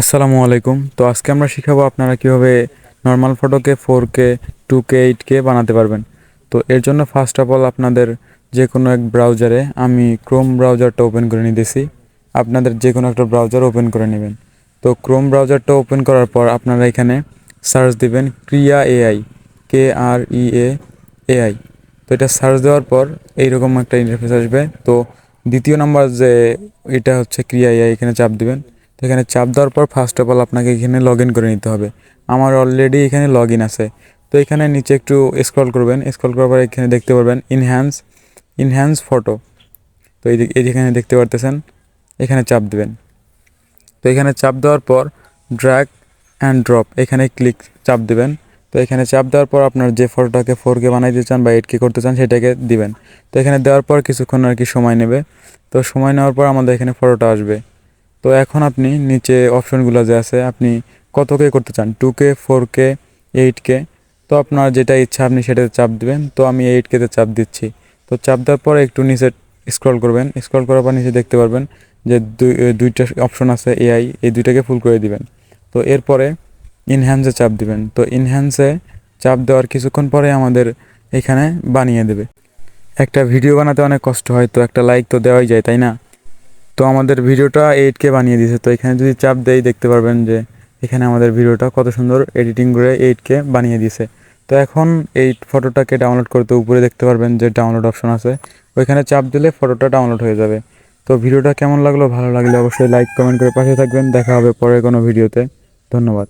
আসসালামু আলাইকুম। তো আজকে আমরা শিখাবো আপনারা কিভাবে নর্মাল ফটোকে 4K 2K 8K বানাতে পারবেন। তো এর জন্য ফার্স্ট অফ অল আপনাদের যে কোনো এক ব্রাউজারে, আমি ক্রোম ব্রাউজারটা ওপেন করে নিতেছি। আপনাদের যে কোনো একটা ব্রাউজার ওপেন করে নেবেন। তো ক্রোম ব্রাউজারটা ওপেন করার পর আপনারা এখানে সার্চ দিবেন ক্রিয়া এআই, KREA AI। তো এটা সার্চ দেওয়ার পর এইরকম একটা ইন্টারফেস আসবে। তো দ্বিতীয় নাম্বার যে এটা হচ্ছে ক্রিয়া এআই, এখানে চাপ দিবেন। তো এখানে চাপ দেওয়ার পর ফার্স্ট অফ অল আপনাকে এখানে লগ ইন করে নিতে হবে। আমার অলরেডি এখানে লগ ইন আছে। তো এখানে নিচে একটু স্ক্রল করবেন, স্ক্রল করার পর এখানে দেখতে পারবেন ইনহ্যান্স ফটো। তো এইখানে দেখতে পারতেছেন, এখানে চাপ দিবেন। তো এখানে চাপ দেওয়ার পর ড্র্যাগ অ্যান্ড ড্রপ, এখানে চাপ দিবেন। তো এখানে চাপ দেওয়ার পর আপনার যে ফটোটাকে 4K বানাইতে চান বা 8K করতে চান সেটাকে দিবেন। তো এখানে দেওয়ার পর কিছুক্ষণ আর কি সময় নেবে। তো সময় নেওয়ার পর আমাদের এখানে ফটোটা আসবে। তো এখন আপনি নিচে অপশনগুলো যে আছে, আপনি কতকে করতে চান, 2K 4K 8K। তো আপনার যেটা ইচ্ছা আপনি সেটাতে চাপ দিবেন। তো আমি 8Kতে চাপ দিচ্ছি। তো চাপ দেওয়ার পর একটু নিচে স্ক্রল করবেন, স্ক্রল করার পর নিচে দেখতে পারবেন যে দুইটা অপশন আছে এআই, এই দুইটাকে ফুল করে দিবেন। তো এরপরে ইনহ্যান্সে চাপ দিবেন। তো ইনহ্যান্সে চাপ দেওয়ার কিছুক্ষণ পরে আমাদের এখানে বানিয়ে দেবে। একটা ভিডিও বানাতে অনেক কষ্ট হয়, তো একটা লাইক তো দেওয়াই যায়, তাই না? তো আমাদের ভিডিওটা 8K বানিয়ে দিয়েছে। তো এখানে যদি চাপ দেই দেখতে পারবেন যে এখানে আমাদের ভিডিওটা কত সুন্দর এডিটিং করে 8K বানিয়ে দিয়েছে। তো এখন এই ফটোটাকে ডাউনলোড করতে উপরে দেখতে পারবেন যে ডাউনলোড অপশন আছে, ওইখানে চাপ দিলে ফটোটা ডাউনলোড হয়ে যাবে। তো ভিডিওটা কেমন লাগলো, ভালো লাগলে অবশ্যই লাইক কমেন্ট করে পাশে থাকবেন। দেখা হবে পরের কোনো ভিডিওতে। ধন্যবাদ।